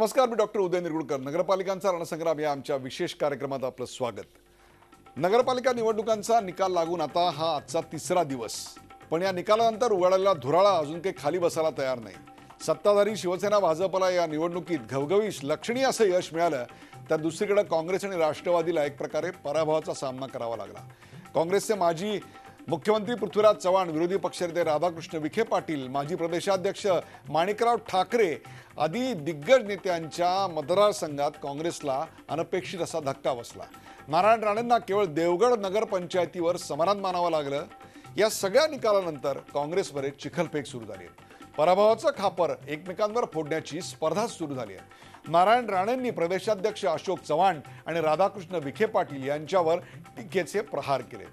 नमस्कार, मी डॉक्टर उदय निरगुडकर. नगरपालिकांचा रणसंग्राम या आमच्या विशेष कार्यक्रमात आपलं स्वागत. नगरपालिका निवडणुकांचा निकाल लागून आता हा आजचा तिसरा दिवस. पण या निकालानंतर उघडलेला धुराळा अजून काही खाली बसायला तयार नाही. सत्ताधारी शिवसेना भाजपला या निवडणुकीत घवघवीस लक्षणीय असं यश मिळालं, तर दुसरीकडे काँग्रेस आणि राष्ट्रवादीला एक प्रकारे पराभवाचा सामना करावा लागला. काँग्रेसचे माजी मुख्यमंत्री पृथ्वीराज चव्हाण, विरोधी पक्षनेते राधाकृष्ण विखे पाटील, माजी प्रदेशाध्यक्ष माणिकराव ठाकरे आदी दिग्गज नेत्यांच्या मतदारसंघात काँग्रेसला अनपेक्षित असा धक्का बसला. नारायण राणेंना केवळ देवगड नगरपंचायतीवर समाधान मानावं लागलं. या सगळ्या निकालानंतर काँग्रेसमध्ये चिखलफेक सुरू झाली. पराभवाचं खापर एकमेकांवर फोडण्याची स्पर्धा सुरू झाली आहे. नारायण राणेंनी प्रदेशाध्यक्ष अशोक चव्हाण आणि राधाकृष्ण विखे पाटील यांच्यावर टीकेचे प्रहार केले.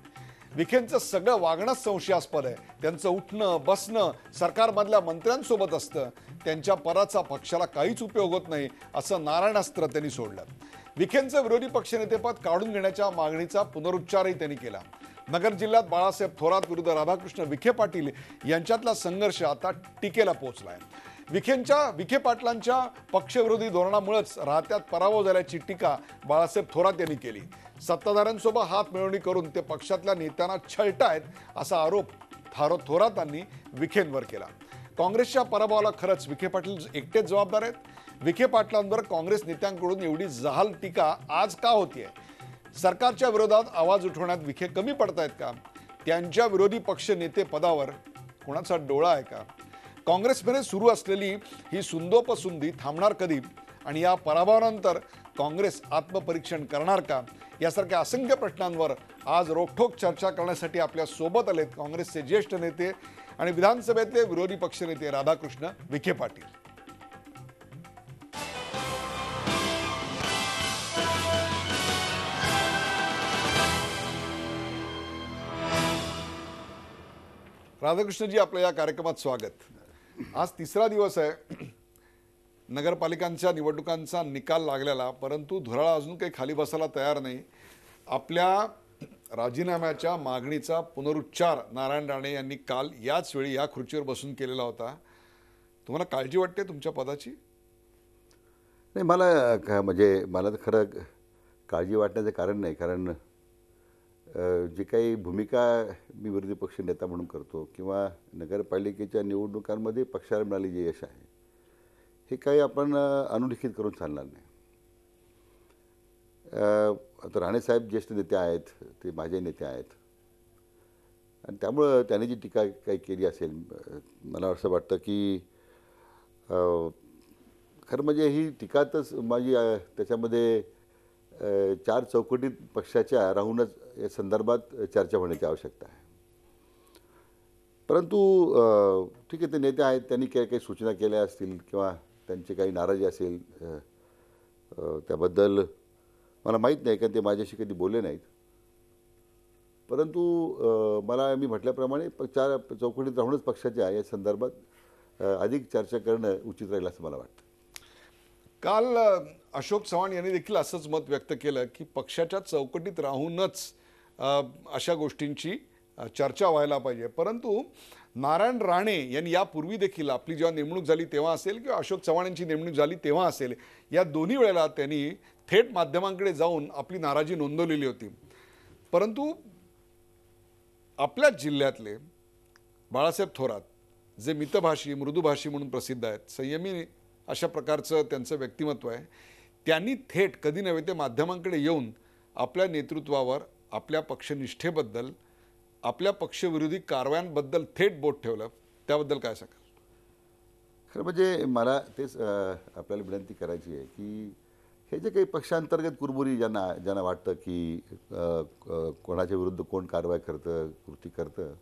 विखेंचं सगळं वागणंच संशयास्पद आहे. त्यांचं उठणं बसणं सरकारमधल्या मंत्र्यांसोबत असतं. त्यांच्या पराचा पक्षाला काहीच उपयोग होत नाही असं नारायणास्त्र त्यांनी सोडलं. विखेंचं विरोधी पक्षनेतेपद काढून घेण्याच्या मागणीचा पुनरुच्चारही त्यांनी केला. नगर जिल्ह्यात बाळासाहेब थोरात विरुद्ध राधाकृष्ण विखे पाटील यांच्यातला संघर्ष आता टीकेला पोहोचलाय. विखे पाटलांच्या पक्षविरोधी धोरणामुळेच राहत्यात पराभव झाल्याची टीका बाळासाहेब थोरात यांनी केली. सत्ताधाऱ्यांसोबत हात मिळवणी करून ते पक्षातल्या नेत्यांना छळतायत असा आरोप थोरातांनी विखेंवर केला. काँग्रेसच्या पराभवाला खरंच विखे पाटील एकटेच जबाबदार आहेत? विखे पाटलांवर काँग्रेस नेत्यांकडून एवढी जहाल टीका आज का होतीये? सरकारच्या विरोधात आवाज उठवण्यात विखे कमी पडतायत का? त्यांच्या विरोधी पक्ष नेते पदावर कोणाचा डोळा आहे का? काँग्रेसमध्ये सुरू असलेली ही सुंदोपसुंदी थांबणार कधी? आणि या पराभवानंतर काँग्रेस आत्मपरीक्षण करणार का? यासारख्या असंख्य प्रश्नांवर आज रोखठोक चर्चा करण्यासाठी आपल्या सोबत आलेत काँग्रेसचे ज्येष्ठ नेते आणि विधानसभेतले विरोधी पक्षनेते राधाकृष्ण विखे पाटील. राधाकृष्णजी, आपलं या कार्यक्रमात स्वागत. आज तिसरा दिवस आहे नगरपालिकांच्या निवडणुकांचा निकाल लागलेला, परंतु धुराळा अजून काही खाली बसायला तयार नाही. आपल्या राजीनाम्याच्या मागणीचा पुनरुच्चार नारायण राणे यांनी काल याच वेळी या खुर्चीवर बसून केलेला होता. तुम्हाला काळजी वाटते तुमच्या पदाची? नाही, मला तर खरं काळजी वाटण्याचं कारण नाही. कारण जी काही भूमिका मी विरोधी पक्ष नेता म्हणून करतो किंवा नगरपालिकेच्या निवडणुकांमध्ये पक्षाला मिळाले जे यश आहे, हे काही आपण अनुलिखित करून चालणार नाही. आता राणेसाहेब ज्येष्ठ नेते आहेत, ते माझे नेते आहेत, आणि त्यामुळं त्यांनी जी टीका काही केली असेल, मला असं वाटतं की खरं म्हणजे ही टीकातच माझी त्याच्यामध्ये चार चौकटीत पक्षाच्या राहूनच या संदर्भात चर्चा होण्याची आवश्यकता आहे. परंतु ठीक आहे, ते नेते आहेत, त्यांनी काही सूचना केल्या असतील किंवा त्यांची काही नाराजी असेल, त्याबद्दल मला माहीत नाही, कारण ते माझ्याशी कधी बोलले नाहीत. परंतु मी म्हटल्याप्रमाणे चार चौकटीत राहूनच पक्षाच्या या संदर्भात अधिक चर्चा करणं उचित राहील असं मला वाटतं. काल अशोक चव्हाण यांनी देखील असंच मत व्यक्त केलं की पक्षाच्या चौकटीत राहूनच अशा गोष्टींची चर्चा व्हायला पाहिजे. परंतु नारायण राणे यांनी यापूर्वी देखील आपली जेव्हा नेमणूक झाली तेव्हा असेल किंवा अशोक चव्हाण यांची नेमणूक झाली तेव्हा असेल, या दोन्ही वेळेला त्यांनी थेट माध्यमांकडे जाऊन आपली नाराजी नोंदवलेली होती. परंतु आपल्या जिल्ह्यातले बाळासाहेब थोरात, जे मितभाषी मृदुभाषी म्हणून प्रसिद्ध आहेत, संयमी अशा प्रकारचं त्यांचं व्यक्तिमत्व आहे, त्यांनी थेट कधी नव्हे ते माध्यमांकडे येऊन आपल्या नेतृत्वावर, आपल्या पक्षनिष्ठेबद्दल, आपल्या पक्षविरोधी कारवायांबद्दल थेट बोट ठेवलं. त्याबद्दल काय सांगाल? खरं म्हणजे मला तेच आपल्याला विनंती करायची आहे की हे जे काही पक्षांतर्गत कुरबुरी ज्यांना वाटतं की कोणाच्या विरुद्ध कोण कारवाई करतं, कृती करतं,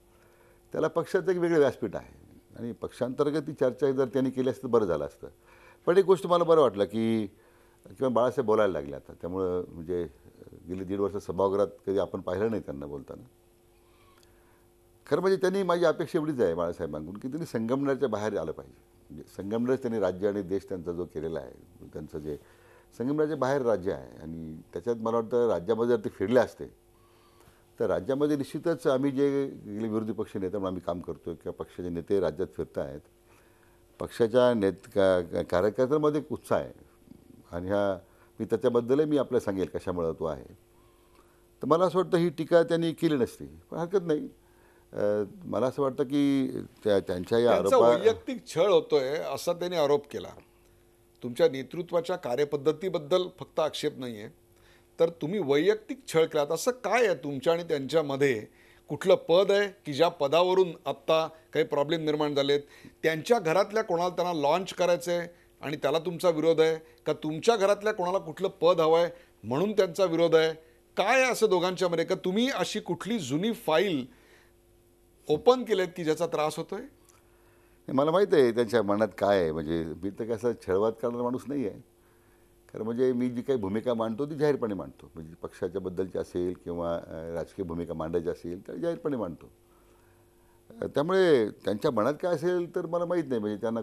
त्याला पक्षाचं एक वेगळं व्यासपीठ आहे आणि पक्षांतर्गत ती चर्चा जर त्यांनी केली असतं बरं झालं असतं. पण एक गोष्ट मला बरं वाटलं की किंवा बाळासाहेब बोलायला लागले आता, त्यामुळं म्हणजे गेली 1.5 वर्ष सभागृहात कधी आपण पाहिलं नाही त्यांना बोलताना. खरं म्हणजे त्यांनी, माझी अपेक्षा एवढीच आहे बाळासाहेबांकडून की त्यांनी संगमनेरच्या बाहेर आलं पाहिजे. म्हणजे संगमनेरच त्यांनी राज्य आणि देश त्यांचा जो केलेला आहे, त्यांचं जे संगमनेरच्या बाहेर राज्य आहे, आणि त्याच्यात मला वाटतं राज्यामध्ये जर ते फिरले असते तर राज्यामध्ये निश्चितच आम्ही जे गेले विरोधी पक्ष नेते म्हणून आम्ही काम करतो किंवा पक्षाचे नेते राज्यात फिरत आहेत, पक्षाच्या कार्यकर्त्यांमध्ये एक उत्साह आहे, आणि मी त्याच्याबद्दलही मी आपल्याला सांगेल कशामुळे तो आहे. तर मला असं वाटतं ही टीका त्यांनी केली नसती, पण हरकत नाही. मला असं वाटतं की त्यांच्या या त्यांचा वैयक्तिक छळ होतोय असा त्यांनी आरोप केला. तुमच्या नेतृत्वाच्या कार्यपद्धतीबद्दल फक्त आक्षेप नाही आहे, तर तुम्ही वैयक्तिक छळ केलात असं काय आहे तुमच्या आणि त्यांच्यामध्ये? कुठलं पद आहे की ज्या पदावरून आत्ता काही प्रॉब्लेम निर्माण झालेत? त्यांच्या घरातल्या कोणाला त्यांना लॉन्च करायचं आहे आणि त्याला तुमचा विरोध आहे, का तुमच्या घरातल्या कोणाला कुठलं पद हवं आहे म्हणून त्यांचा विरोध आहे? काय आहे असं दोघांच्यामध्ये, का तुम्ही अशी कुठली जुनी फाईल ओपन केलेत की ज्याचा त्रास होतोय? मला माहीत आहे त्यांच्या मनात काय आहे. म्हणजे मी तर कसं छळवाद करणारा माणूस नाही आहे. खरं म्हणजे मी जी काही भूमिका मांडतो ती जाहीरपणे मांडतो. म्हणजे पक्षाच्या बद्दलची असेल किंवा राजकीय भूमिका मांडायची असेल तर जाहीरपणे मांडतो. त्यामुळे त्यांच्या मनात काय असेल तर मला माहीत नाही. म्हणजे त्यांना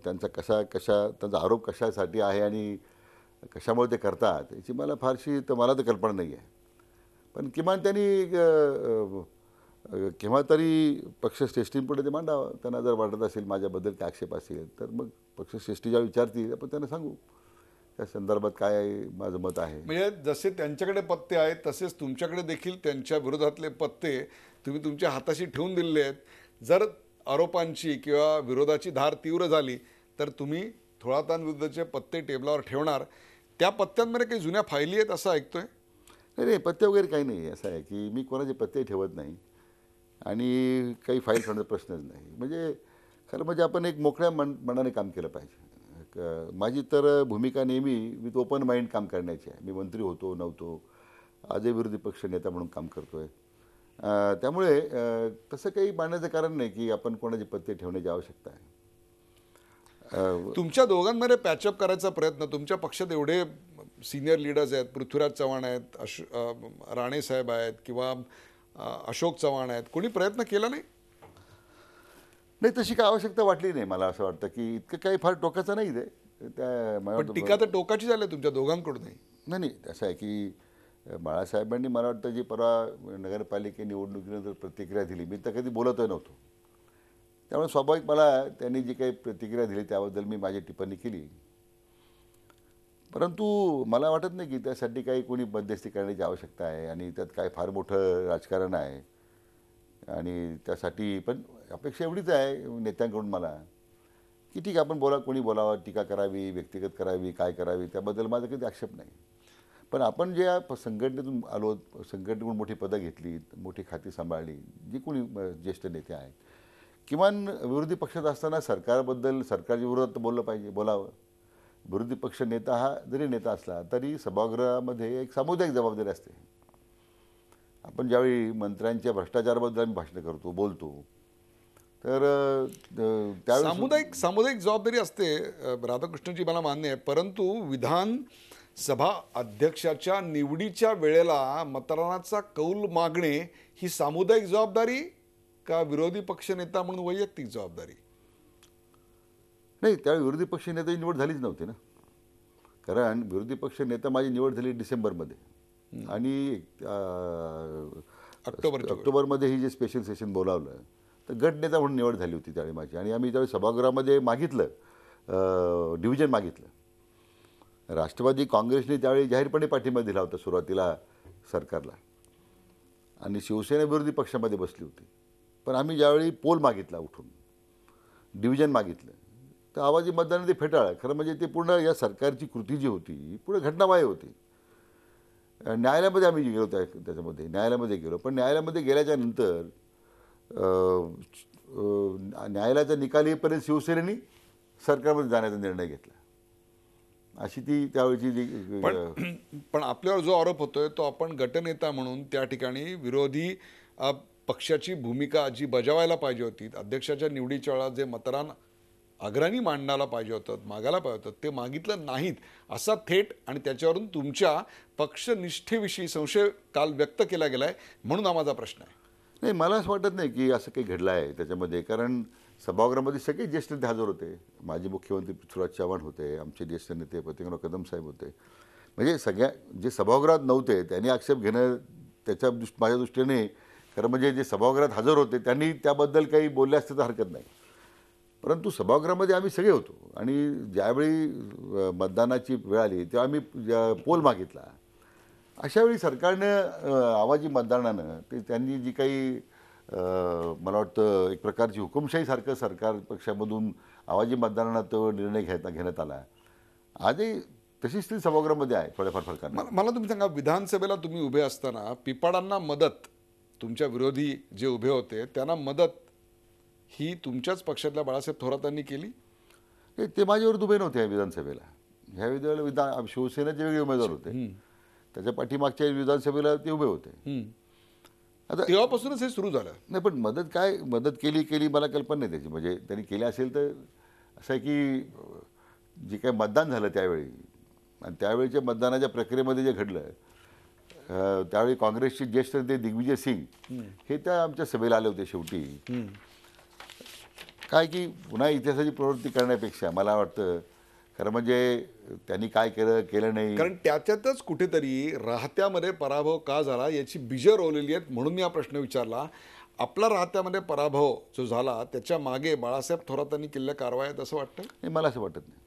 त्यांचा त्यांचा आरोप कशासाठी आहे आणि कशामुळे ते करतात याची मला तर कल्पना नाही आहे. पण किमान त्यांनी केव्हा तरी पक्षश्रेष्ठींपुढे ते मांडावं. त्यांना जर वाटत असेल माझ्याबद्दल काय आक्षेप असेल तर मग पक्षश्रेष्ठी ज्या विचारतील आपण त्यांना सांगू त्या संदर्भात काय माझं मत आहे. म्हणजे जसे त्यांच्याकडे पत्ते आहेत तसेच तुमच्याकडे देखील त्यांच्या विरोधातले पत्ते तुम्ही तुमच्या हाताशी ठेवून दिलेले आहेत. जर आरोपांची किंवा विरोधाची धार तीव्र झाली तर तुम्ही थोरातांविरुद्धचे पत्ते टेबलावर ठेवणार. त्या पत्त्यांमध्ये काही जुन्या फायली आहेत असं ऐकतोय? नाही, पत्ते वगैरे काही नाही. असं आहे की मी कोणाचे पत्ते ठेवत नाही आणि काही फाईल ठेवण्याचा प्रश्नच नाही. म्हणजे खरं म्हणजे आपण एक मोकळ्या मनाने काम केलं पाहिजे. माझी तर भूमिका नेहमी विथ ओपन माइंड काम करण्याची आहे. मी मंत्री होतो नव्हतो, आजही विरोधी पक्ष नेता म्हणून काम करतो आहे. त्यामुळे तसं काही मांडण्याचं कारण नाही की आपण कोणाचे पत्ते ठेवण्याची आवश्यकता आहे. तुमच्या दोघांमध्ये पॅचअप करायचा प्रयत्न, तुमच्या पक्षात एवढे सिनियर लीडर्स आहेत, पृथ्वीराज चव्हाण आहेत, राणे साहेब आहेत किंवा अशोक चव्हाण आहेत, कोणी प्रयत्न केला नाही? नाही, तशी काय आवश्यकता वाटली नाही. मला असं वाटतं की इतकं काही फार टोकाचं नाही ते. पण टीका तर टोकाची झाली तुमच्या दोघांकडूनही. नाही नाही, असं आहे की बाळासाहेबांनी मला वाटतं जी परवा नगरपालिके निवडणुकीनंतर प्रतिक्रिया दिली, मी तर कधी बोलतही नव्हतो. त्यामुळे स्वाभाविक मला त्यांनी जी काही प्रतिक्रिया दिली त्याबद्दल मी माझी टिप्पणी केली. परंतु मला वाटत नाही की त्यासाठी काही कोणी मध्यस्थी करण्याची आवश्यकता आहे आणि त्यात काय फार मोठं राजकारण आहे. आणि त्यासाठी पण अपेक्षा एवढीच आहे नेत्यांकडून मला की ठीक आहे, आपण कोणी बोलावं, टीका करावी, व्यक्तिगत करावी, काय करावी त्याबद्दल माझा कधी आक्षेप नाही. पण आपण जे संघटनेतून आलो, संघटनेतून मोठी पदं घेतली, मोठी खाती सांभाळली, जी कोणी ज्येष्ठ नेते आहेत, किमान विरोधी पक्षात असताना सरकारच्या विरोधात बोललं पाहिजे, बोलावं. विरोधी पक्ष नेता हा जरी नेता असला तरी सभागृहामध्ये एक सामुदायिक जबाबदारी असते. आपण ज्यावेळी मंत्र्यांच्या भ्रष्टाचाराबद्दल आम्ही भाषण करतो, बोलतो, तर त्यावेळी सामुदायिक जबाबदारी असते राधाकृष्णजी, मला मान्य आहे. परंतु विधानसभा अध्यक्षाच्या निवडीच्या वेळेला मतदानाचा कौल मागणे ही सामुदायिक जबाबदारी का विरोधी पक्षनेता म्हणून वैयक्तिक जबाबदारी? नाही, त्यावेळी विरोधी पक्ष नेत्याची निवड झालीच नव्हती ना. कारण विरोधी पक्ष नेता माझी निवड झाली डिसेंबरमध्ये आणि ऑक्टोबरमध्ये ही जे स्पेशल सेशन बोलावलं तर गटनेता म्हणून निवड झाली होती त्यावेळी माझी. आणि आम्ही त्यावेळी सभागृहामध्ये डिव्हिजन मागितलं. राष्ट्रवादी काँग्रेसने त्यावेळी जाहीरपणे पाठिंबा दिला होता सुरुवातीला सरकारला आणि शिवसेना विरोधी पक्षामध्ये बसली होती. पण आम्ही ज्यावेळी पोल मागितला, उठून डिव्हिजन मागितलं, तर आवाजी मतदानाने ते फेटाळलं. खरं म्हणजे ते पूर्ण या सरकारची कृती जी होती पूर्ण घटनाबाह्य होती. न्यायालयामध्ये आम्ही गेलो त्याच्यामध्ये न्यायालयामध्ये गेलो. पण न्यायालयामध्ये गेल्याच्या नंतर न्यायालयाचा निकाल येईपर्यंत शिवसेनेने सरकारमध्ये जाण्याचा निर्णय घेतला. अशी ती त्यावेळची जी पण आपल्यावर जो आरोप होतोय तो आपण गटनेता म्हणून त्या ठिकाणी विरोधी पक्षाची भूमिका जी बजावायला पाहिजे होती, अध्यक्षाच्या निवडीच्या वेळा जे मतदान अग्रणी मांडायला पाहिजे होतं, मागायला पाहिजे होतं, ते मागितलं नाहीत असा थेट आणि त्याच्यावरून तुमच्या पक्षनिष्ठेविषयी संशय काल व्यक्त केला गेला आहे, म्हणून हा माझा प्रश्न आहे. नाही, मला असं वाटत नाही की असं काही घडलं आहे त्याच्यामध्ये. कारण सभागृहामध्ये सगळे ज्येष्ठ नेते हजर होते. माजी मुख्यमंत्री पृथ्वीराज चव्हाण होते, आमचे ज्येष्ठ नेते प्रतिकराव कदम साहेब होते. म्हणजे जे सभागृहात नव्हते त्यांनी आक्षेप घेणं माझ्या दृष्टीने खरं म्हणजे जे सभागृहात हजर होते त्यांनी त्याबद्दल काही बोलले असते तर हरकत नाही. परंतु सभागृहामध्ये आम्ही सगळे होतो आणि ज्यावेळी मतदानाची वेळ आली तेव्हा आम्ही पोल मागितला. अशावेळी सरकारनं आवाजी मतदानानं ते त्यांनी जी काही मला वाटतं एक प्रकारची हुकुमशाहीसारखं सरकार पक्षामधून आवाजी मतदानानं तो निर्णय घेण्यात आला. आजही तशी स्थिती सभागृहामध्ये आहे थोड्याफार फरकानं. मला तुम्ही सांगा, विधानसभेला तुम्ही उभे असताना पिपाडांना मदत, तुमच्या विरोधी जे उभे होते त्यांना मदत ही तुमच्याच पक्षातल्या बाळासाहेब थोरातांनी केली? ते माझ्यावर उभे नव्हते या विधानसभेला. ह्या वेळेला शिवसेनेचे वेगळे उमेदवार होते. त्याच्या पाठीमागच्या विधानसभेला ते उभे होते. आता तेव्हापासूनच हे सुरू झालं. नाही, पण मदत केली मला कल्पना नाही त्याची. म्हणजे त्यांनी केली असेल तर असं आहे की जे काही मतदान झालं त्यावेळी आणि त्यावेळीच्या मतदानाच्या प्रक्रियेमध्ये जे घडलं, त्यावेळी काँग्रेसचे ज्येष्ठ नेते दिग्विजय सिंग हे त्या आमच्या सभेला आले होते. शेवटी काय की पुन्हा इतिहासाची प्रवृत्ती करण्यापेक्षा मला वाटतं खरं म्हणजे त्यांनी काय केलं नाही. कारण त्याच्यातच कुठेतरी राहत्यामध्ये पराभव का झाला याची बीजं रोवलेली आहेत, म्हणून मी हा प्रश्न विचारला. आपला राहत्यामध्ये पराभव जो झाला त्याच्या मागे बाळासाहेब थोरातांनी केलेल्या कारवाया आहेत असं वाटतं? नाही, मला असं वाटत नाही.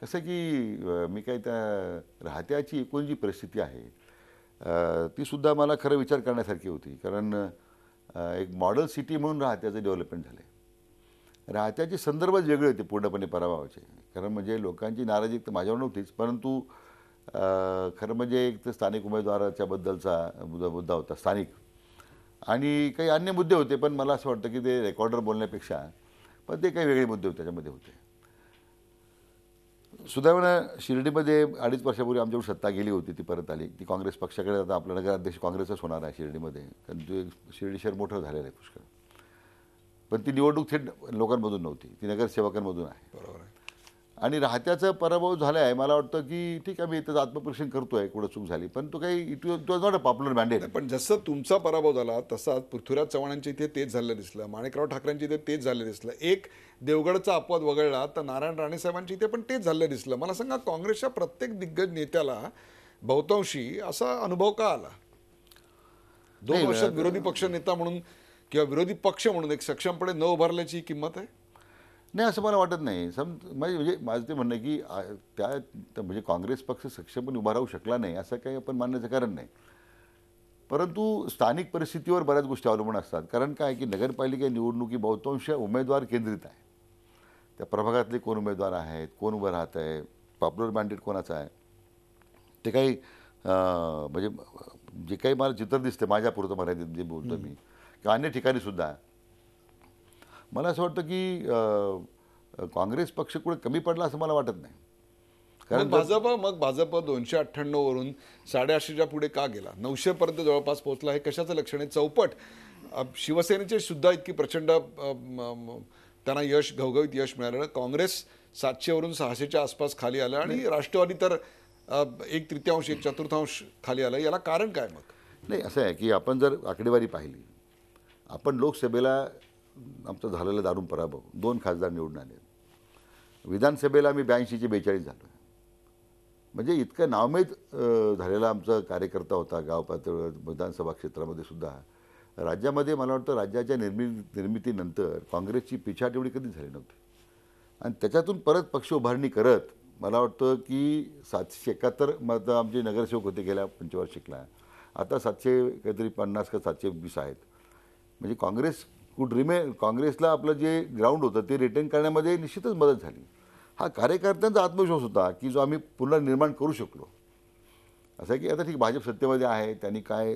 कसं की मी काय त्या राहत्याची एकूण जी परिस्थिती आहे ती सुद्धा मला खरं विचार करण्यासारखी होती. कारण एक मॉडेल सिटी म्हणून राहत्याचं डेव्हलपमेंट झालं आहे. राहत्याचे संदर्भच वेगळे होते पूर्णपणे पराभवाचे. खरं म्हणजे लोकांची नाराजी तर माझ्यावर नव्हतीच, परंतु खरं म्हणजे एक तर स्थानिक उमेदवाराच्या बद्दलचा मुद्दा होता स्थानिक, आणि काही अन्य मुद्दे होते. पण मला असं वाटतं की ते रेकॉर्डर बोलण्यापेक्षा पण ते काही वेगळे मुद्दे होते त्याच्यामध्ये होते. सुदैवानं शिर्डीमध्ये 2.5 वर्षापूर्वी आमच्याकडून सत्ता गेली होती, ती परत आली. ती काँग्रेस पक्षाकडे आता आपला नगराध्यक्ष काँग्रेसच होणार आहे शिर्डीमध्ये, कारण ते शिर्डी शहर मोठं झालेलं आहे पुष्कळ. पण ती निवडणूक थेट लोकांमधून नव्हती, ती नगरसेवकांमधून आहे. बरोबर आहे. आणि राहत्याचा पराभव झाला आहे. मला वाटतं की ठीक आहे, मी त्याचं आत्मपरीक्षण करतोय कुठं चूक झाली, पण तो काही it was not a popular mandate. पण जसं तुमचा पराभव झाला तसाच पृथ्वीराज चव्हाणांच्या इथे तेच झालं दिसलं, माणिकराव ठाकरेंच्या इथे तेच झालं दिसलं. एक देवगडचा अपवाद वगळला तर नारायण राणे साहेबांच्या इथे पण तेच झालं दिसलं. मला सांगा, काँग्रेसच्या प्रत्येक दिग्गज नेत्याला बहुतांशी असा अनुभव का आला? 2 वर्षात विरोधी पक्ष नेता म्हणून किंवा विरोधी पक्ष म्हणून एक सक्षमपणे न उभारल्याची किंमत आहे? नाही, असं मला वाटत नाही. म्हणजे माझं ते म्हणणं आहे की म्हणजे काँग्रेस पक्ष सक्षमपणे उभा राहू शकला नाही असं काही आपण मानण्याचं कारण नाही. परंतु स्थानिक परिस्थितीवर बऱ्याच गोष्टी अवलंबून असतात. कारण काय की नगरपालिका निवडणुकी बहुतांश उमेदवार केंद्रित आहे. त्या प्रभागातले कोण उमेदवार आहेत, कोण उभं राहत आहे, पॉप्युलर मॅन्डेट कोणाचं आहे, ते काही म्हणजे जे काही मला चित्र दिसते माझ्यापुरतं मर्यादित जे बोलतो मी किंवा अन्य ठिकाणीसुद्धा मला असं वाटतं की काँग्रेस पक्ष कुठे कमी पडला असं मला वाटत नाही. कारण भाजप 298 वरून 850च्या पुढे का गेला, 900 पर्यंत जवळपास पोहोचला? हे कशाचं लक्षण आहे? चौपट. शिवसेनेचे सुद्धा इतकी प्रचंड त्यांना यश, घवघवीत यश मिळालं. काँग्रेस 700 वरून 600च्या आसपास खाली आलं आणि राष्ट्रवादी तर 1/3 1/4 खाली आलं. याला कारण काय मग? नाही, असं आहे की आपण जर आकडेवारी पाहिली, आपण लोकसभेला आमचा झालेला दारुण पराभव, 2 खासदार निवडून आले. विधानसभेला आम्ही 82चे 42 झालो. म्हणजे इतकं नावमेद झालेला आमचा कार्यकर्ता होता गाव पातळीवर, विधानसभा क्षेत्रामध्ये सुद्धा. राज्यामध्ये मला वाटतं राज्याच्या निर्मितीनंतर काँग्रेसची पिछाट एवढी कधीच झाली नव्हती. आणि त्याच्यातून परत पक्ष उभारणी करत मला वाटतं की 771 मत आमचे नगरसेवक होते गेल्या पंचवार्षिकला. आता 750 का 720 आहेत. म्हणजे काँग्रेसला आपलं जे ग्राउंड होतं ते रिटेन करण्यामध्ये निश्चितच मदत झाली. हा कार्यकर्त्यांचा आत्मविश्वास होता की जो आम्ही पुनर्निर्माण करू शकलो. असं की आता ठीक, भाजप सत्तेमध्ये आहे, त्यांनी काय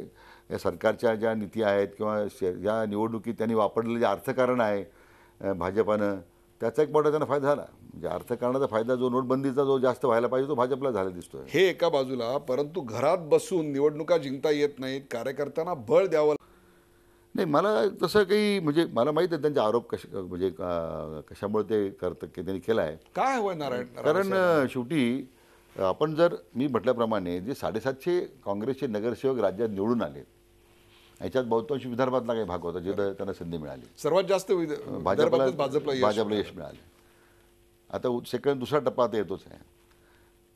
या सरकारच्या ज्या नीती आहेत किंवा ज्या निवडणुकीत त्यांनी वापरलेलं जे अर्थकारण आहे भाजपानं, त्याचा एक मोठा त्यांना फायदा झाला. म्हणजे अर्थकारणाचा फायदा जो नोटबंदीचा जो जास्त व्हायला पाहिजे तो भाजपला झाला दिसतोय. हे एका बाजूला, परंतु घरात बसून निवडणुका जिंकता येत नाहीत, कार्यकर्त्यांना बळ द्यावं. नाही, मला तसं काही म्हणजे मला माहीत आहे त्यांचे आरोप म्हणजे कशामुळे ते करतं की त्यांनी केला आहे. काय हवंय नारायण? कारण शेवटी आपण जर मी म्हटल्याप्रमाणे जे 750 काँग्रेसचे नगरसेवक राज्यात निवडून आले, याच्यात बहुतांश विदर्भातला काही भाग होता जिथं त्यांना संधी मिळाली. सर्वात जास्त भाजपला भाजपला यश मिळाले. आता दुसरा टप्पा आता येतोच आहे.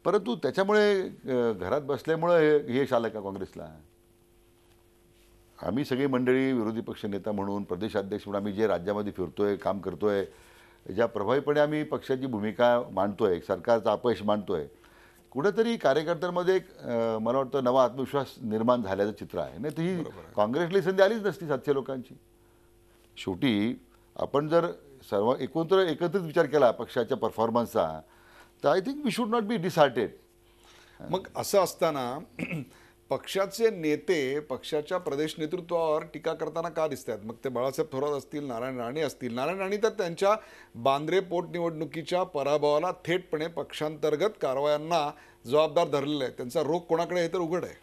परंतु त्याच्यामुळे घरात बसल्यामुळे हे यश आलं का काँग्रेसला? आम्ही सगळी मंडळी विरोधी पक्ष नेता म्हणून, प्रदेशाध्यक्ष म्हणून आम्ही जे राज्यामध्ये फिरतोय, काम करतोय, ज्या प्रभावीपणे आम्ही पक्षाची भूमिका मांडतोय, सरकारचं अपयश मांडतोय, कुठेतरी कार्यकर्त्यांमध्ये एक मला वाटतं नवा आत्मविश्वास निर्माण झाल्याचं चित्र आहे. नाही तर ही काँग्रेसला संधी आलीच नसती 700 लोकांची. शेवटी आपण जर सर्व एकत्रित विचार केला पक्षाच्या परफॉर्मन्सचा, तर I think we should not be disheartened. मग असं असताना पक्षाचे नेते पक्षाच्या प्रदेश नेतृत्वावर टीका करताना का दिसत आहेत? मग ते बाळासाहेब थोरात असतील, नारायण राणे असतील. नारायण राणे तर त्यांच्या बांद्रे पोटनिवडणुकीच्या पराभवाला थेटपणे पक्षांतर्गत कारवायांना जबाबदार धरलेलं आहे. त्यांचा रोख कोणाकडे आहे तर उघड आहे.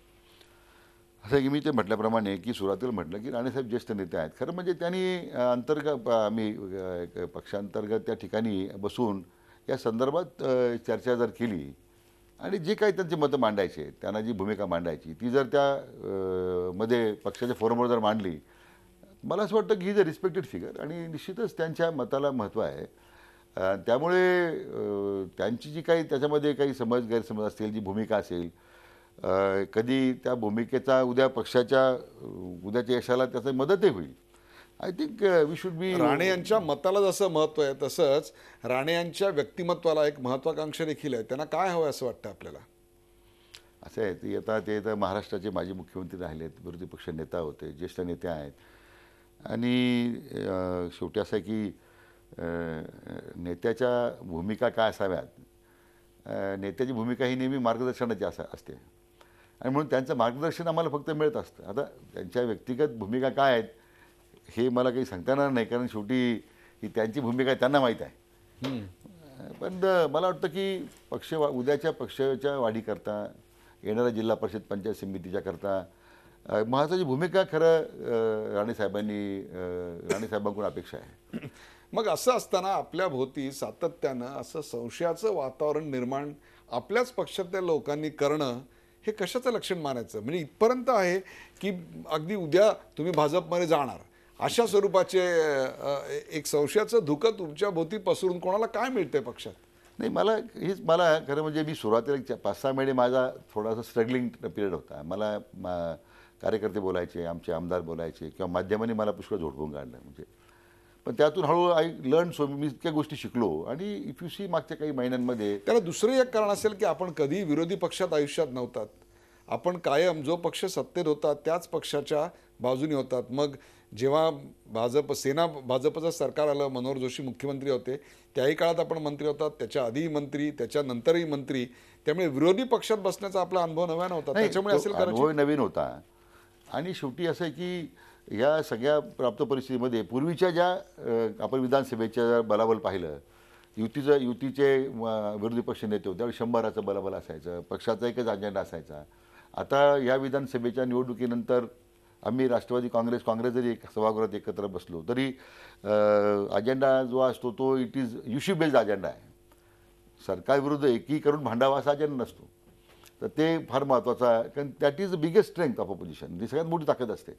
असं की मी ते म्हटल्याप्रमाणे की सुरुवातीला म्हटलं की राणेसाहेब ज्येष्ठ नेते आहेत. खरं म्हणजे त्यांनी आम्ही पक्षांतर्गत त्या ठिकाणी बसून या संदर्भात चर्चा जर केली आणि जे काही त्यांचे मतं मांडायचे, त्यांना जी भूमिका मांडायची ती जर त्या मध्ये पक्षाच्या फोरमवर जर मांडली, मला असं वाटतं की he is a respected figure आणि निश्चितच त्यांच्या मताला महत्त्व आहे. त्यामुळे त्यांची जी काही त्याच्यामध्ये काही गैरसमज असतील, जी भूमिका असेल, कधी त्या भूमिकेचा उद्या पक्षाच्या उद्याच्या यशाला त्याची मदतही होईल. I think we should be. Rane यांच्या मताला जसं महत्त्व आहे तसंच राणे यांच्या व्यक्तिमत्वाला एक महत्वाकांक्षा देखील आहे. त्यांना काय हवं असं वाटतं आपल्याला? असं आहे ती आता ते तर महाराष्ट्राचे माजी मुख्यमंत्री राहिलेत, विरोधी पक्ष नेता होते, ज्येष्ठ नेते आहेत आणि शेवटी असं आहे की नेत्याच्या भूमिका काय असाव्यात, नेत्याची भूमिका ही नेहमी मार्गदर्शनाची असते आणि म्हणून त्यांचं मार्गदर्शन आम्हाला फक्त मिळत असतं. आता त्यांच्या व्यक्तिगत भूमिका काय आहेत हे मला काही सांगता येणार नाही, कारण शेवटी ही त्यांची भूमिका त्यांना माहीत आहे. पण मला वाटतं की उद्याच्या पक्षाच्या वाढीकरता, येणाऱ्या जिल्हा परिषद पंचायत समितीच्या करता महत्त्वाची भूमिका खरं राणेसाहेबांकडून अपेक्षा आहे. मग असं असताना आपल्या भोवती सातत्यानं असं संशयाचं वातावरण निर्माण आपल्याच पक्षातल्या लोकांनी करणं हे कशाचं लक्षण मानायचं? म्हणजे इथपर्यंत आहे की अगदी उद्या तुम्ही भाजपमध्ये जाणार अशा स्वरूपाचे एक संशयाचं धुकं तुमच्या भोवती पसरून कोणाला काय मिळतंय पक्षात? नाही, मला खरं म्हणजे मी सुरुवातीला 5-6 महिने माझा थोडासा स्ट्रगलिंग पिरियड होता. मला कार्यकर्ते बोलायचे, आमचे आमदार बोलायचे किंवा माध्यमांनी मला पुष्कळ झोडपून काढलं. म्हणजे पण त्यातून हळूहळू आय लर्न मी इतक्या गोष्टी शिकलो आणि इफ यू सी मागच्या काही महिन्यांमध्ये. त्याला दुसरं एक कारण असेल की आपण कधी विरोधी पक्षात आयुष्यात नव्हतात. आपण कायम जो पक्ष सत्तेत होता त्याच पक्षाच्या बाजूने होतात. मग जेव्हा भाजपचं सरकार आलं, मनोहर जोशी मुख्यमंत्री होते, त्याही काळात आपण मंत्री होतात, त्याच्या आधीही मंत्री, त्याच्यानंतरही मंत्री. त्यामुळे विरोधी पक्षात बसण्याचा आपला अनुभव नव्या नव्हता. त्याच्यामुळे असेल अनुभव नवीन होता आणि शेवटी असं आहे की या सगळ्या प्राप्त परिस्थितीमध्ये पूर्वीच्या ज्या आपण विधानसभेच्या बलाबल पाहिलं, युतीचे विरोधी पक्ष नेते होते त्यावेळी 100चं बलाबल असायचं, पक्षाचा एकच अजेंडा असायचा. आता या विधानसभेच्या निवडणुकीनंतर आम्ही राष्ट्रवादी काँग्रेस जरी सभागृहात एकत्र बसलो तरी अजेंडा जो असतो तो it is issue based agenda आहे. सरकारविरुद्ध एकीकरण भांडावा असा अजेंडा नसतो. तर ते फार महत्त्वाचं आहे, कारण that is the biggest strength of opposition. ती सगळ्यात मोठी ताकद असते.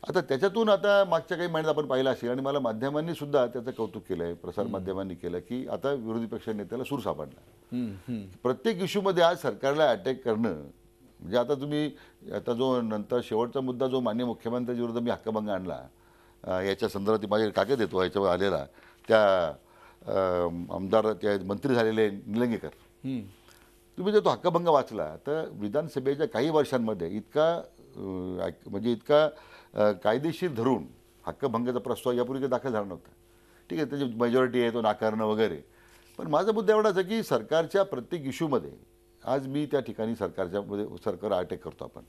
आता त्याच्यातून आता मागच्या काही महिन्यात आपण पाहिलं असेल आणि मला माध्यमांनी सुद्धा त्याचं कौतुक केलं आहे, प्रसार माध्यमांनी केलं की आता विरोधी पक्ष नेत्याला सूर सापडला. प्रत्येक इश्यूमध्ये आज सरकारला अटॅक करणं म्हणजे आता जो नंतर शेवटचा मुद्दा जो माननीय मुख्यमंत्र्यांच्या विरुद्ध मी हक्कभंग आणला, याच्या संदर्भात माझे कागद येतो याच्यावर आलेला, त्या आमदार त्या मंत्री झालेले निलंगेकर, तुम्ही जर तो हक्कभंग वाचला तर विधानसभेच्या काही वर्षांमध्ये इतका कायदेशीर धरून हक्कभंगाचा प्रस्ताव यापूर्वी दाखल झाला नव्हता. ठीक आहे, त्याची मेजॉरिटी आहे तो नाकारणं वगैरे. पण माझा मुद्दा एवढाच आहे की सरकारच्या प्रत्येक इश्यूमध्ये आज मी त्या ठिकाणी सरकार अटॅक करतो. आपण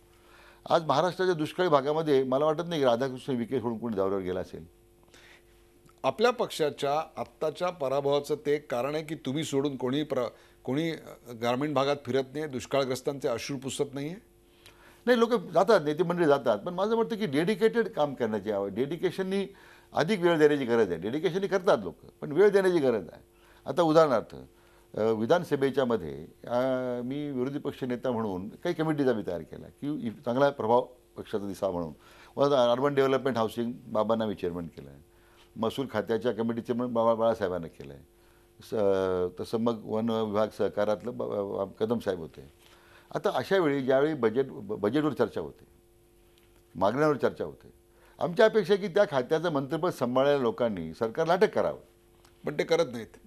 आज महाराष्ट्राच्या दुष्काळी भागामध्ये मला वाटत नाही की राधाकृष्ण विखे सोडून कोणी दौऱ्यावर गेला असेल. आपल्या पक्षाच्या आत्ताच्या पराभवाचं ते एक कारण आहे की तुम्ही सोडून कोणी ग्रामीण भागात फिरत नाही, दुष्काळग्रस्तांचे अश्रू पुसत नाही आहे. नाही, लोक जातात, नेते मंडळी जातात, पण माझं वाटतं की डेडिकेटेड काम करण्याची डेडिकेशननी अधिक वेळ देण्याची गरज आहे. डेडिकेशननी करतात लोक, पण वेळ देण्याची गरज आहे. आता उदाहरणार्थ विधानसभेच्या मध्ये मी विरोधी पक्ष नेता म्हणून काही कमिटीचा मी तयार केला की चांगला प्रभाव पक्षाचा दिसावा म्हणून. अर्बन डेव्हलपमेंट हाऊसिंग बाबांना मी चेअरमन केलं आहे, महसूल खात्याच्या कमिटी चेअरमन बाळासाहेबांना केलं आहे, तसं मग वन विभाग सहकारातलं कदम साहेब होते. आता अशा वेळी ज्यावेळी बजेटवर चर्चा होते, मागण्यांवर चर्चा होते, आमच्या अपेक्षा की त्या खात्याचं मंत्रिपद सांभाळलेल्या लोकांनी सरकारला अटक करावं. पण ते करत नाहीत.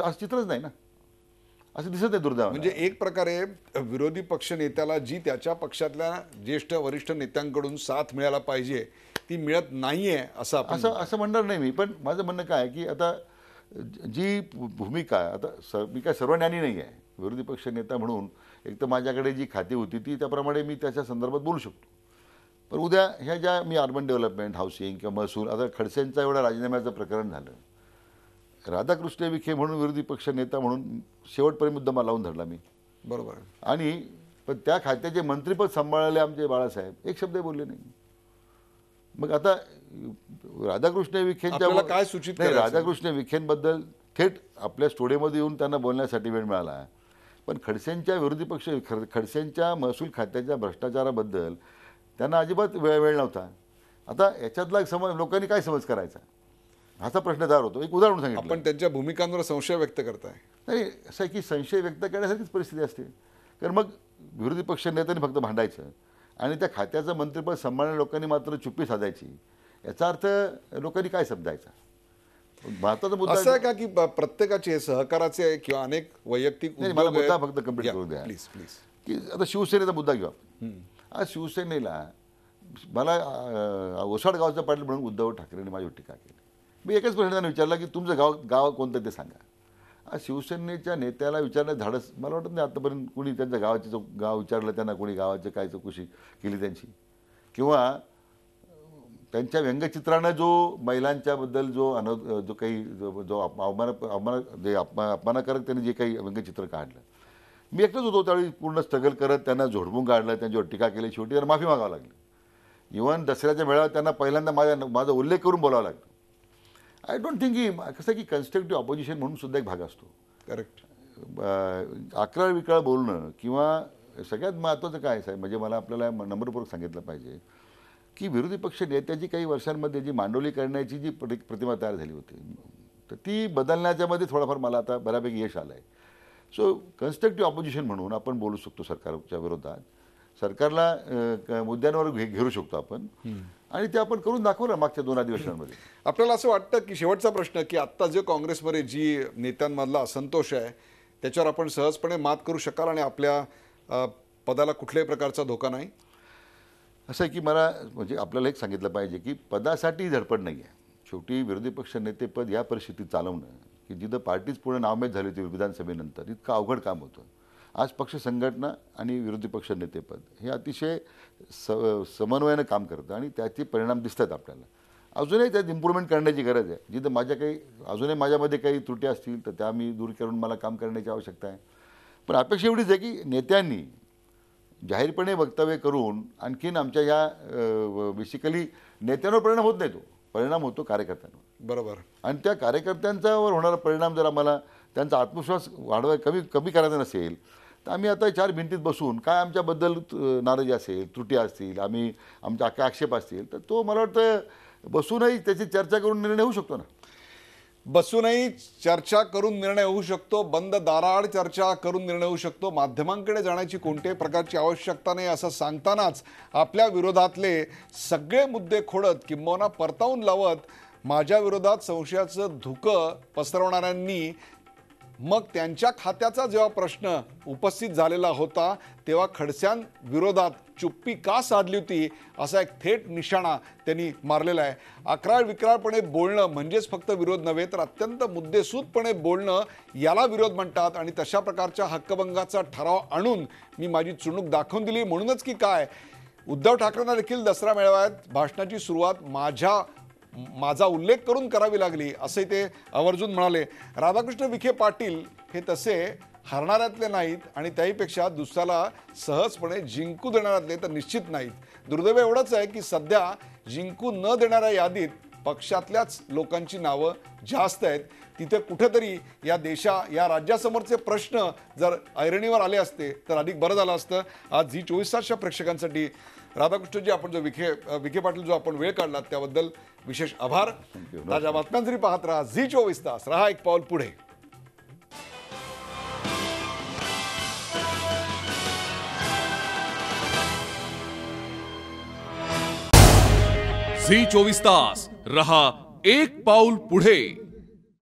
आज चित्रच नाही ना, असं दिसत नाही दुर्दैवाने. म्हणजे एक प्रकारे विरोधी पक्ष नेत्याला जी त्याच्या पक्षातल्या ज्येष्ठ वरिष्ठ नेत्यांकडून साथ मिळायला पाहिजे ती मिळत नाहीये असं आपण असं म्हणणार नाही मी. पण माझं म्हणणं काय आहे की आता जी भूमिका आता मी काय सर्वज्ञानी नाही आहे. विरोधी पक्ष नेता म्हणून एक तर माझ्याकडे जी खाती होती ती त्याप्रमाणे मी त्याच्या संदर्भात बोलू शकतो. पण उद्या ह्या ज्या मी अर्बन डेव्हलपमेंट, हाऊसिंग किंवा महसूल, आता खडसेंचा एवढा राजीनाम्याचं प्रकरण झालं, राधाकृष्ण विखे म्हणून विरोधी पक्ष नेता म्हणून शेवटपर्यंत मुद्दा लावून धरला मी. बरोबर आहे. आणि पण त्या खात्याचे मंत्रीपद सांभाळले आमचे बाळासाहेब एक शब्द बोलले नाही. मग आता राधाकृष्ण विखेंच्या आपल्याला काय सूचित नाही, करायचं? राधाकृष्ण विखेंबद्दल थेट आपल्या स्टुडिओमध्ये येऊन त्यांना बोलण्यासाठी वेळ मिळाला. पण खडसेंच्या विरोधी पक्ष खडसेंच्या महसूल खात्याच्या भ्रष्टाचाराबद्दल त्यांना अजिबात वेळ नव्हता. आता याच्यातला लोकांनी काय समज करायचा हाचा प्रश्न तयार होतो. एक उदाहरण सांगितलं. आपण त्यांच्या भूमिकांवर संशय व्यक्त करताय. नाही, असं आहे की संशय व्यक्त करण्यासारखीच परिस्थिती असते. कारण मग विरोधी पक्ष नेत्यांनी फक्त भांडायचं आणि त्या खात्याचं मंत्रिपद सांभाळणाऱ्या लोकांनी मात्र चुप्पी साधायची. याचा अर्थ लोकांनी काय समजायचा. भारताचा मुद्दा असं आहे का की प्रत्येकाचे सहकाराचे किंवा अनेक वैयक्तिक नाही, मला उद्योग मुद्दा आहेत? फक्त कंप्लीट या, करू द्या. Please please. की आता शिवसेनेचा मुद्दा घेऊ आपण. आज शिवसेनेला मला ओसाड गावचा पाटील म्हणून उद्धव ठाकरेंनी माझ्यावर टीका केली. मी एकच प्रश्न त्यांना विचारला की तुमचं गाव कोणतं ते सांगा. आज शिवसेनेच्या नेत्याला विचारण्यात धाडस मला वाटत नाही आतापर्यंत कोणी त्यांच्या गाव विचारलं त्यांना, कोणी गावाची काय चौकशी केली त्यांची, किंवा त्यांच्या व्यंगचित्रानं जो महिलांच्याबद्दल जो काही अपमानकारक त्यांनी जे काही व्यंगचित्र काढलं. मी एकटाच होतो त्यावेळी पूर्ण स्ट्रगल करत त्यांना झोडपून काढलं, त्यांच्यावर टीका केली, शेवटी त्यांना माफी मागावं लागली. इव्हन दसऱ्याच्या मेळाव्यात त्यांना पहिल्यांदा माझा उल्लेख करून बोलावं लागलं. आय डोंट थिंक की कसं की कन्स्ट्रक्टिव्ह ऑपोजिशन म्हणून सुद्धा एक भाग असतो. करेक्ट. अकराळ विकराळ बोलणं किंवा सगळ्यात महत्त्वाचं काय आहे म्हणजे मला आपल्याला नम्रपूर्वक सांगितलं पाहिजे की विरोधी पक्ष नेत्याची काही वर्षांमध्ये जी मांडोली करण्याची जी प्रतिमा तयार झाली होती तर ती बदलण्याच्यामध्ये थोडंफार मला आता बऱ्यापैकी यश आलं आहे. सो कन्स्ट्रक्टिव्ह ऑपोजिशन म्हणून आपण बोलू शकतो सरकारच्या विरोधात, सरकारला मुद्द्यांवर घेरू शकतो आपण आणि ते आपण करून दाखवलं मागच्या 2 अधिवेशनांमध्ये. आपल्याला असं वाटतं की शेवटचा प्रश्न की आत्ता जे काँग्रेसमध्ये जी नेत्यांमधला असंतोष आहे त्याच्यावर आपण सहजपणे मात करू शकाल आणि आपल्या पदाला कुठल्याही प्रकारचा धोका नाही? असं आहे की मला म्हणजे आपल्याला एक सांगितलं पाहिजे की पदासाठी धडपड नाही आहे. शेवटी विरोधी पक्ष नेतेपद या परिस्थितीत चालवणं की जिथं पार्टीच पूर्ण नावमेद झाली होती विधानसभेनंतर इतकं अवघड काम होतं. आज पक्ष संघटना आणि विरोधी पक्ष नेतेपद हे अतिशय समन्वयानं काम करतं आणि त्याचे परिणाम दिसतात आपल्याला. अजूनही त्यात इम्प्रूव्हमेंट करण्याची गरज आहे. जिथं अजूनही माझ्यामध्ये काही त्रुटी असतील तर त्या मी दूर करून मला काम करण्याची आवश्यकता आहे. पण अपेक्षा एवढीच आहे की नेत्यांनी जाहीरपणे वक्तव्य करून आणखीन आमच्या या बेसिकली नेत्यांवर परिणाम होत नाही, तो परिणाम होतो कार्यकर्त्यांवर. बरोबर. आणि त्या कार्यकर्त्यांच्यावर होणारा परिणाम जर आम्हाला त्यांचा आत्मविश्वास कमी करायचा नसेल तर आम्ही आता 4 भिंतीत बसून काय आमच्याबद्दल नाराजी असेल, त्रुटी असतील, आमच्या आक्षेप असतील तर तो मला वाटतं बसूनही त्याची चर्चा करून निर्णय होऊ शकतो ना. बसूनही चर्चा करून निर्णय होऊ शकतो, बंद दाराआड चर्चा करून निर्णय होऊ शकतो. माध्यमांकडे जाण्याची कोणत्याही प्रकारची आवश्यकता नाही असं सांगतानाच आपल्या विरोधातले सगळे मुद्दे खोडत किंबहुना परतावून लावत माझ्या विरोधात संशयाचं धुकं पसरवणाऱ्यांनी मग त्यांच्या खात्याचा जेव्हा प्रश्न उपस्थित झालेला होता तेव्हा खडस्यांविरोधात चुप्पी का साधली होती असा एक थेट निशाणा त्यांनी मारलेला आहे. अकराळ विक्राळपणे बोलणं म्हणजेच फक्त विरोध नव्हे तर अत्यंत मुद्देसूदपणे बोलणं याला विरोध म्हणतात आणि तशा प्रकारच्या हक्कभंगाचा ठराव आणून मी माझी चुणूक दाखवून दिली. म्हणूनच की काय उद्धव ठाकरेंना देखील दसरा मेळाव्यात भाषणाची सुरुवात माझा उल्लेख करून करावी लागली असे ते आवर्जून म्हणाले. राधाकृष्ण विखे पाटील हे तसे हरणाऱ्यातले नाहीत आणि त्याहीपेक्षा दुसऱ्याला सहजपणे जिंकू देणाऱ्यातले तर निश्चित नाहीत. दुर्दैव एवढंच आहे की सध्या जिंकू न देणाऱ्या यादीत पक्षातल्याच लोकांची नावं जास्त आहेत. तिथे कुठेतरी या राज्यासमोरचे प्रश्न जर ऐरणीवर आले असते तर अधिक बरं झालं असतं. आज झी 24 तासच्या प्रेक्षकांसाठी राधाकृष्णजी आपण जो विखे पाटील जो आपण वेळ काढला त्याबद्दल विशेष आभार. ताज्या बातम्यांसाठी पाहत राहा झी 24 तास. रहा एक पाऊल पुढे. झी 24 तास रहा एक पाऊल पुढे.